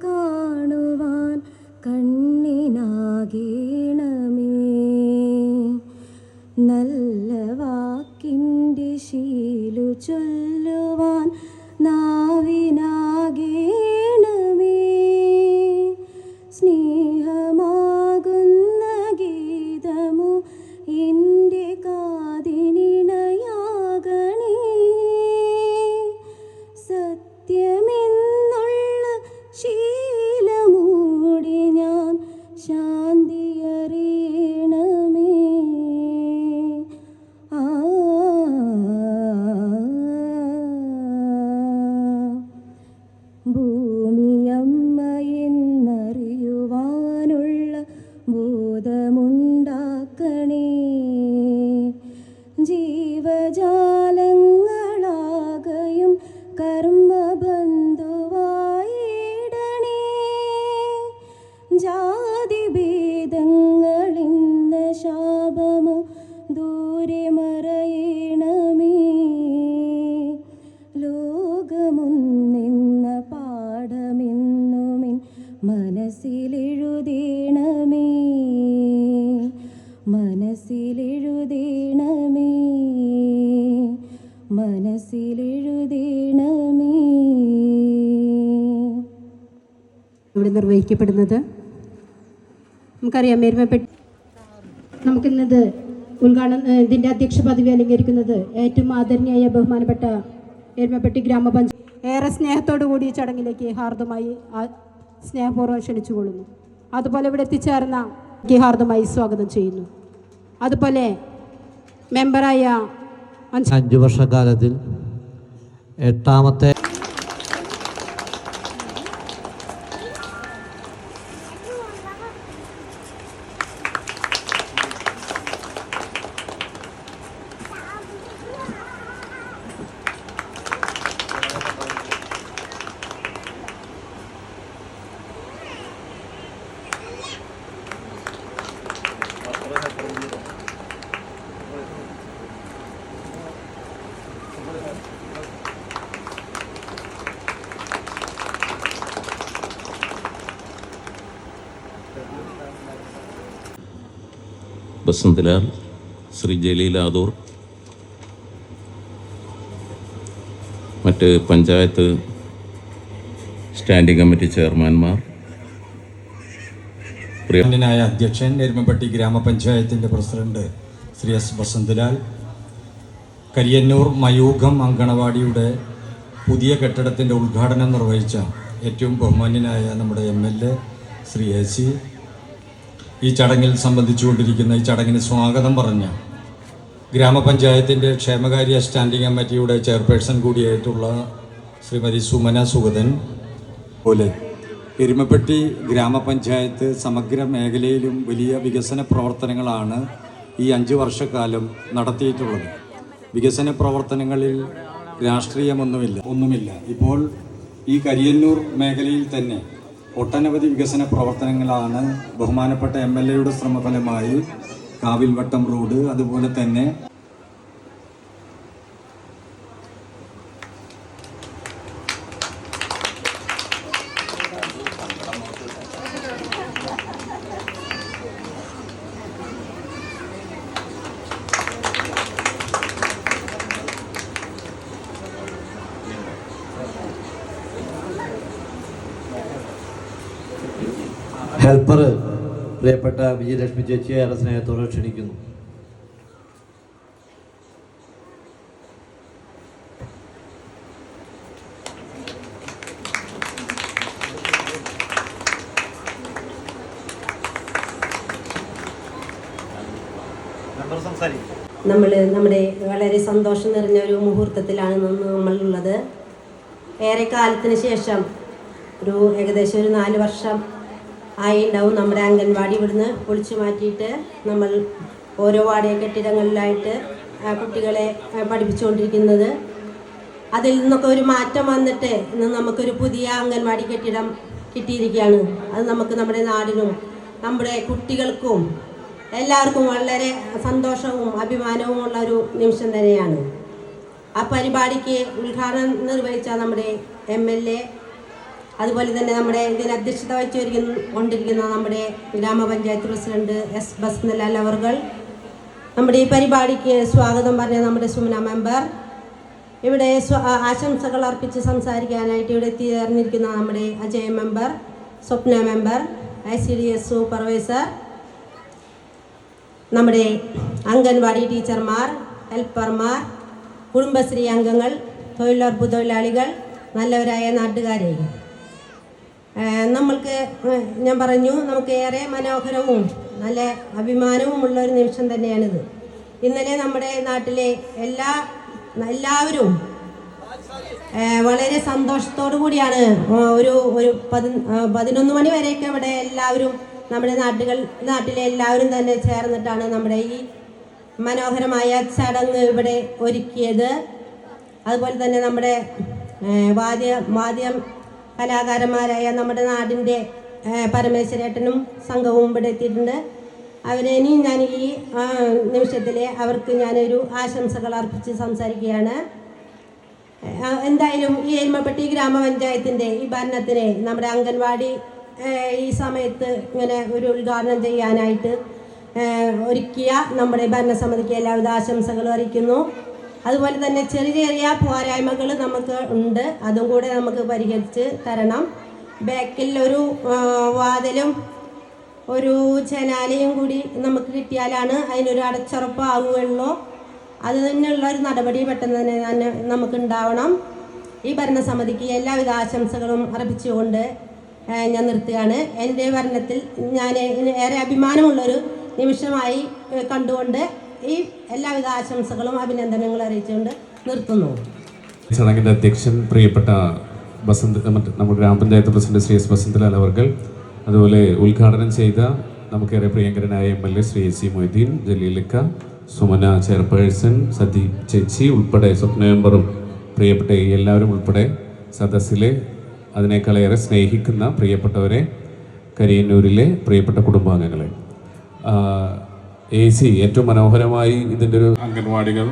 കാണുവാൻ കണ്ണിനാകേണമേ, നല്ല വാക്കിൻ്റെ ശീലു ചൊല്ലുവാൻ നാവിനാകേണമേ, സ്നേഹമാകുന്ന ഗീതമു എൻ്റെ കാതിനിണയാകണേ, സത്യമെന്നുള്ള ശീലമൂടി ഞാൻ ശാന്തിയറിയണമേ. ഭൂമിയമ്മയെന്നറിയുവാനുള്ള ബോധമുണ്ടാക്കണേ, ജീവജാലങ്ങളാകയും കർമ്മബന്ധുവായിടണേ, ജാതിഭേദങ്ങളിന്ന ശാപമോ ദൂരെ മറയണമേ, ലോകമൊന്നെന്ന പാഠമെന്നുമിൻ മനസ്സിലെഴുതേണമേ, മനസ്സിലെഴുതേണമേ, മനസ്സിലെഴുതേണമേ. ഇവിടെ നിർവഹിക്കപ്പെടുന്നത് നമുക്കറിയാം. നമുക്കിന്നത് ഇതിൻ്റെ അധ്യക്ഷ പദവി അലങ്കരിക്കുന്നത് ഏറ്റവും ആദരണീയായ ബഹുമാനപ്പെട്ട എരുമപ്പെട്ടി ഗ്രാമപഞ്ചായത്ത് ഏറെ സ്നേഹത്തോടു കൂടി ഈ ചടങ്ങിലേക്ക് ഹാർദമായി സ്നേഹപൂർവ്വം ക്ഷണിച്ചുകൊള്ളുന്നു. അതുപോലെ ഇവിടെ എത്തിച്ചേർന്ന ഹാർദമായി സ്വാഗതം ചെയ്യുന്നു. അതുപോലെ മെമ്പറായ 5 വർഷക്കാലത്തിൽ 8ാമത്തെ ബസന്തലാൽ, ശ്രീ ജലീൽ ആദൂർ, മറ്റ് പഞ്ചായത്ത് സ്റ്റാൻഡിംഗ് കമ്മിറ്റി ചെയർമാൻമാർ, പ്രിയനായ അധ്യക്ഷൻ, എരുമപ്പെട്ടി ഗ്രാമപഞ്ചായത്തിൻ്റെ പ്രസിഡന്റ് ശ്രീ എസ് ബസന്തലാൽ, കരിയന്നൂർ മയൂഖം അങ്കണവാടിയുടെ പുതിയ കെട്ടിടത്തിൻ്റെ ഉദ്ഘാടനം നിർവഹിച്ച ഏറ്റവും ബഹുമാന്യനായ നമ്മുടെ MLA ശ്രീ AC, ഈ ചടങ്ങിൽ സംബന്ധിച്ചുകൊണ്ടിരിക്കുന്ന ഈ ചടങ്ങിന് സ്വാഗതം പറഞ്ഞ ഗ്രാമപഞ്ചായത്തിൻ്റെ ക്ഷേമകാര്യ സ്റ്റാൻഡിംഗ് കമ്മിറ്റിയുടെ ചെയർപേഴ്സൺ കൂടിയായിട്ടുള്ള ശ്രീമതി സുമന സുഗതൻ, പോലെ എരുമപ്പെട്ടി ഗ്രാമപഞ്ചായത്ത് സമഗ്ര മേഖലയിലും വലിയ വികസന പ്രവർത്തനങ്ങളാണ് ഈ 5 വർഷക്കാലം നടത്തിയിട്ടുള്ളത്. വികസന പ്രവർത്തനങ്ങളിൽ രാഷ്ട്രീയമൊന്നുമില്ല. ഇപ്പോൾ ഈ കരിയന്നൂർ മേഖലയിൽ തന്നെ ഒട്ടനവധി വികസന പ്രവർത്തനങ്ങളാണ് ബഹുമാനപ്പെട്ട MLAയുടെ ശ്രമഫലമായി കാവിൽവട്ടം റോഡ്, അതുപോലെ തന്നെ ഹെൽപ്പർ പ്രിയപ്പെട്ട വിജയലക്ഷ്മി ചേച്ചിയെ ഏറെ സ്നേഹത്തോടെ ക്ഷണിക്കുന്നു. നമ്മുടെ വളരെ സന്തോഷം നിറഞ്ഞ ഒരു മുഹൂർത്തത്തിലാണ് നമ്മളുള്ളത്. ഏറെ കാലത്തിന് ശേഷം ഏകദേശം ഒരു 4 വർഷം ആയി ഉണ്ടാവും നമ്മുടെ അംഗൻവാടി ഇവിടുന്ന് പൊളിച്ചു മാറ്റിയിട്ട് നമ്മൾ ഓരോ വാടക കെട്ടിടങ്ങളിലായിട്ട് കുട്ടികളെ പഠിപ്പിച്ചുകൊണ്ടിരിക്കുന്നത്. അതിൽ നിന്നൊക്കെ ഒരു മാറ്റം വന്നിട്ട് ഇന്ന് നമുക്കൊരു പുതിയ അംഗൻവാടി കെട്ടിടം കിട്ടിയിരിക്കുകയാണ്. അത് നമുക്ക് നമ്മുടെ നാടിനും നമ്മുടെ കുട്ടികൾക്കും എല്ലാവർക്കും വളരെ സന്തോഷവും അഭിമാനവുമുള്ള ഒരു നിമിഷം തന്നെയാണ്. ആ പരിപാടിക്ക് ഉദ്ഘാടനം നിർവഹിച്ച നമ്മുടെ MLA, അതുപോലെ തന്നെ നമ്മുടെ ഇതിന് അധ്യക്ഷത വഹിച്ചുകൊണ്ടിരിക്കുന്ന നമ്മുടെ ഗ്രാമപഞ്ചായത്ത് പ്രസിഡന്റ് S. ബസ്നലാൽ അവർകൾ, നമ്മുടെ ഈ പരിപാടിക്ക് സ്വാഗതം പറഞ്ഞ നമ്മുടെ സുമന മെമ്പർ, ഇവിടെ ആശംസകൾ അർപ്പിച്ച് സംസാരിക്കാനായിട്ട് ഇവിടെ എത്തിച്ചേർന്നിരിക്കുന്ന നമ്മുടെ അജയ് മെമ്പർ, സ്വപ്ന മെമ്പർ, ICDS സൂപ്പർവൈസർ, നമ്മുടെ അംഗൻവാടി ടീച്ചർമാർ, ഹെൽപ്പർമാർ, കുടുംബശ്രീ അംഗങ്ങൾ, തൊഴിലുറപ്പ് തൊഴിലാളികൾ, നല്ലവരായ നാട്ടുകാരെ, നമ്മൾക്ക് ഞാൻ പറഞ്ഞു നമുക്ക് ഏറെ മനോഹരവും നല്ല അഭിമാനവുമുള്ള ഒരു നിമിഷം തന്നെയാണിത്. ഇന്നലെ നമ്മുടെ നാട്ടിലെ എല്ലാവരും വളരെ സന്തോഷത്തോടു കൂടിയാണ് ഒരു 11 മണി വരെയൊക്കെ ഇവിടെ എല്ലാവരും നമ്മുടെ നാട്ടിലെ എല്ലാവരും തന്നെ ചേർന്നിട്ടാണ് നമ്മുടെ ഈ മനോഹരമായ ചടങ്ങ് ഇവിടെ ഒരുക്കിയത്. അതുപോലെ തന്നെ നമ്മുടെ വാദ്യം കലാകാരന്മാരായ നമ്മുടെ നാടിൻ്റെ പരമേശ്വരേട്ടനും സംഘവും ഇവിടെ എത്തിയിട്ടുണ്ട്. അവരെനി ഞാൻ ഈ നിമിഷത്തിൽ അവർക്ക് ഞാനൊരു ആശംസകൾ അർപ്പിച്ച് സംസാരിക്കുകയാണ്. എന്തായാലും ഈ എരുമപ്പെട്ടി ഗ്രാമപഞ്ചായത്തിൻ്റെ ഈ ഭരണത്തിന് നമ്മുടെ അംഗൻവാടി ഈ സമയത്ത് ഇങ്ങനെ ഒരു ഉദ്ഘാടനം ചെയ്യാനായിട്ട് ഒരുക്കിയ നമ്മുടെ ഭരണസമിതിക്ക് എല്ലാവിധ ആശംസകളും അറിയിക്കുന്നു. അതുപോലെ തന്നെ ചെറിയ ചെറിയ പോരായ്മകൾ നമുക്ക് ഉണ്ട്, അതും കൂടെ നമുക്ക് പരിഹരിച്ച് തരണം. ബാക്കിൽ ഒരു വാതിലും ഒരു ജനാലയും കൂടി നമുക്ക് കിട്ടിയാലാണ് അതിനൊരു അടച്ചുറപ്പാവുകയുള്ളൂ. അത് തന്നെയുള്ള ഒരു നടപടി പെട്ടെന്ന് തന്നെ നമുക്ക് ഉണ്ടാവണം. ഈ ഭരണസമിതിക്ക് എല്ലാവിധ ആശംസകളും അർപ്പിച്ചുകൊണ്ട് ഞാൻ നിർത്തുകയാണ്. എൻ്റെ ഭരണത്തിൽ ഞാൻ ഏറെ അഭിമാനമുള്ളൊരു നിമിഷമായി കണ്ടുകൊണ്ട് ഈ എല്ലാവിധ ആശംസകളും അഭിനന്ദനങ്ങളും അറിയിച്ചുകൊണ്ട് നിർത്തുന്നു. ചടങ്ങിൻ്റെ അധ്യക്ഷൻ പ്രിയപ്പെട്ട നമ്മുടെ ഗ്രാമപഞ്ചായത്ത് പ്രസിഡന്റ് ശ്രീ എസ്. ബസന്തലാൽ അവർകൾ, അതുപോലെ ഉദ്ഘാടനം ചെയ്ത നമുക്കേറെ പ്രിയങ്കരനായ MLA ശ്രീ AC മൊയ്തീൻ, ജലീലിക്ക, സുമന ചെയർപേഴ്സൺ, സദീപ് ചേച്ചി ഉൾപ്പെടെ സ്വപ്ന മെമ്പറും പ്രിയപ്പെട്ട എല്ലാവരും ഉൾപ്പെടെ സദസ്സിലെ അതിനേക്കാളേറെ സ്നേഹിക്കുന്ന പ്രിയപ്പെട്ടവരെ, കരിയന്നൂരിലെ പ്രിയപ്പെട്ട കുടുംബാംഗങ്ങളെ, AC ഏറ്റവും മനോഹരമായി ഇതിൻ്റെ ഒരു അംഗൻവാടികൾ,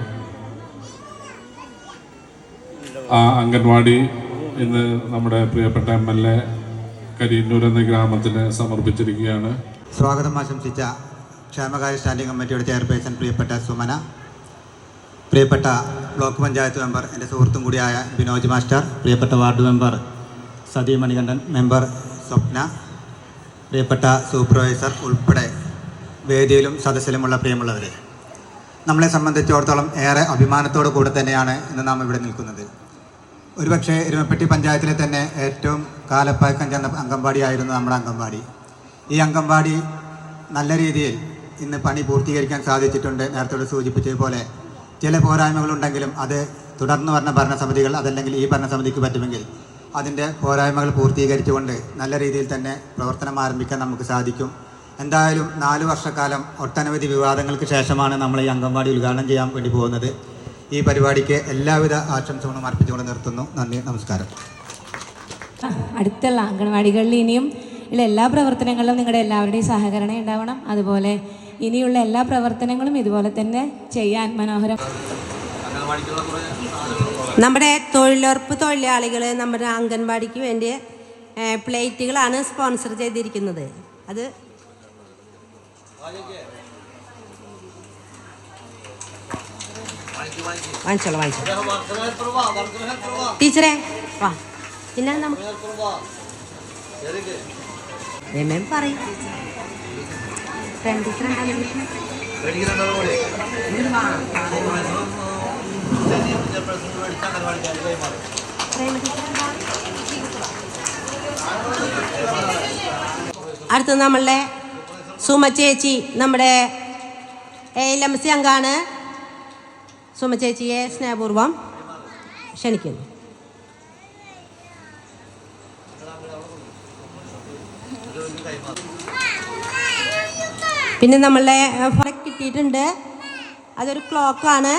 ആ അംഗൻവാടി ഇന്ന് നമ്മുടെ പ്രിയപ്പെട്ട MLA കരിയന്നൂർ എന്ന ഗ്രാമത്തിന് സമർപ്പിച്ചിരിക്കുകയാണ്. സ്വാഗതം ആശംസിച്ച ക്ഷേമകാര്യ സ്റ്റാൻഡിംഗ് കമ്മിറ്റിയുടെ ചെയർപേഴ്സൺ പ്രിയപ്പെട്ട സുമന, പ്രിയപ്പെട്ട ബ്ലോക്ക് പഞ്ചായത്ത് മെമ്പർ എൻ്റെ സുഹൃത്തും കൂടിയായ ബിനോജ് മാസ്റ്റർ, പ്രിയപ്പെട്ട ward member Sathi Manikandan, member Swapna, പ്രിയപ്പെട്ട സൂപ്പർവൈസർ ഉൾപ്പെടെ വേദിയിലും സദസ്സിലുമുള്ള പ്രിയമുള്ളവരെ, നമ്മളെ സംബന്ധിച്ചിടത്തോളം ഏറെ അഭിമാനത്തോടു കൂടെ തന്നെയാണ് ഇന്ന് നാം ഇവിടെ നിൽക്കുന്നത്. ഒരുപക്ഷെ എരുമപ്പെട്ടി പഞ്ചായത്തിലെ തന്നെ ഏറ്റവും കാലപ്പഴക്കം ചെന്ന അംഗൻവാടിയായിരുന്നു നമ്മുടെ അംഗൻവാടി. ഈ അംഗൻവാടി നല്ല രീതിയിൽ ഇന്ന് പണി പൂർത്തീകരിക്കാൻ സാധിച്ചിട്ടുണ്ട്. നേരത്തെ സൂചിപ്പിച്ചതുപോലെ ചില പോരായ്മകളുണ്ടെങ്കിലും അത് തുടർന്ന് വരുന്ന ഭരണസമിതികൾ അതല്ലെങ്കിൽ ഈ ഭരണസമിതിക്ക് പറ്റുമെങ്കിൽ അതിൻ്റെ പോരായ്മകൾ പൂർത്തീകരിച്ചുകൊണ്ട് നല്ല രീതിയിൽ തന്നെ പ്രവർത്തനം ആരംഭിക്കാൻ നമുക്ക് സാധിക്കും. എന്തായാലും 4 വർഷക്കാലം ഒട്ടനവധി വിവാദങ്ങൾക്ക് ശേഷമാണ് നമ്മൾ ഈ അംഗൻവാടി ഉദ്ഘാടനം ചെയ്യാൻ വേണ്ടി പോകുന്നത്. ഈ പരിപാടിക്ക് എല്ലാവിധ ആശംസകളും അർപ്പിച്ചുകൊണ്ട് നിർത്തുന്നു. നന്ദി, നമസ്കാരം. അടുത്തുള്ള അംഗൻവാടികളിൽ ഇനിയും ഉള്ള എല്ലാ പ്രവർത്തനങ്ങളിലും നിങ്ങളുടെ എല്ലാവരുടെയും സഹകരണം ഉണ്ടാവണം. അതുപോലെ ഇനിയുള്ള എല്ലാ പ്രവർത്തനങ്ങളും ഇതുപോലെ തന്നെ ചെയ്യാൻ മനോഹരം. നമ്മുടെ തൊഴിലുറപ്പ് തൊഴിലാളികൾ നമ്മുടെ അംഗൻവാടിക്ക് വേണ്ടി പ്ലേറ്റുകളാണ് സ്പോൺസർ ചെയ്തിരിക്കുന്നത്. അത് വാങ്ങിച്ചോളാം. ടീച്ചറെ വാ, പിന്നെ നമുക്ക് പറയും അടുത്ത് നമ്മളുടെ സുമ ചേച്ചി നമ്മുടെ ALMC അംഗമാണ്. സുമ ചേച്ചിയെ സ്നേഹപൂർവ്വം ക്ഷണിക്കുന്നു. പിന്നെ നമ്മളുടെ കിട്ടിയിട്ടുണ്ട്, അതൊരു ക്ലോക്കാണ്.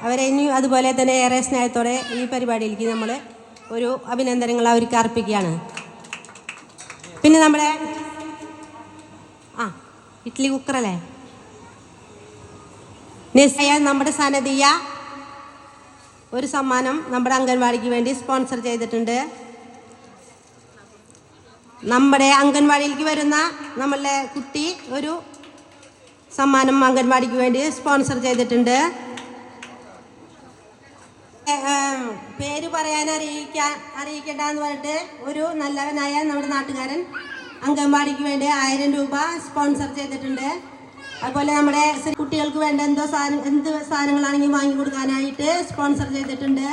അവരെ ഇനി അതുപോലെ തന്നെ ഏറെ സ്നേഹത്തോടെ ഈ പരിപാടിയിലേക്ക് നമ്മൾ ഒരു അഭിനന്ദനങ്ങൾ അവർക്ക് അർപ്പിക്കുകയാണ്. പിന്നെ നമ്മുടെ ഇഡ്ഡലി കുക്കറല്ലേ നമ്മുടെ സനദിയ ഒരു സമ്മാനം നമ്മുടെ അംഗൻവാടിക്ക് വേണ്ടി സ്പോൺസർ ചെയ്തിട്ടുണ്ട്. നമ്മുടെ അംഗൻവാടിയിലേക്ക് വരുന്ന നമ്മളുടെ കുട്ടി ഒരു സമ്മാനം അംഗൻവാടിക്ക് വേണ്ടി സ്പോൺസർ ചെയ്തിട്ടുണ്ട്. പേര് പറയാൻ അറിയിക്കണ്ടെന്ന് പറഞ്ഞിട്ട് ഒരു നല്ലവനായ നമ്മുടെ നാട്ടുകാരൻ അംഗൻവാടിക്ക് വേണ്ടി 1000 രൂപ സ്പോൺസർ ചെയ്തിട്ടുണ്ട്. അതുപോലെ നമ്മുടെ കുട്ടികൾക്ക് വേണ്ട എന്ത് സാധനങ്ങളാണെങ്കിൽ വാങ്ങിക്കൊടുക്കാനായിട്ട് സ്പോൺസർ ചെയ്തിട്ടുണ്ട്.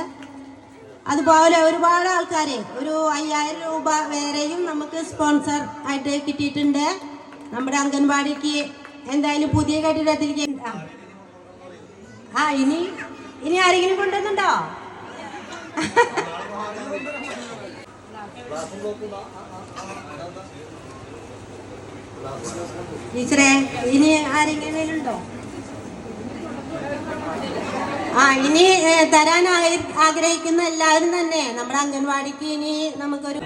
അതുപോലെ ഒരുപാട് ആൾക്കാരെ ഒരു 5000 രൂപ വേറെയും നമുക്ക് സ്പോൺസർ ആയിട്ട് കിട്ടിയിട്ടുണ്ട്. നമ്മുടെ അംഗൻവാടിക്ക് എന്തായാലും പുതിയ കെട്ടിടത്തിലേക്ക് ഇനി ആരെങ്കിലും കൊണ്ടുവന്നുണ്ടോ? ടീച്ചറെ ഇനി ആരെങ്കിലും ഉണ്ടോ? ഇനി തരാൻ ആഗ്രഹിക്കുന്ന എല്ലാവരും തന്നെ നമ്മുടെ അംഗൻവാടിക്ക് ഇനി നമുക്കൊരു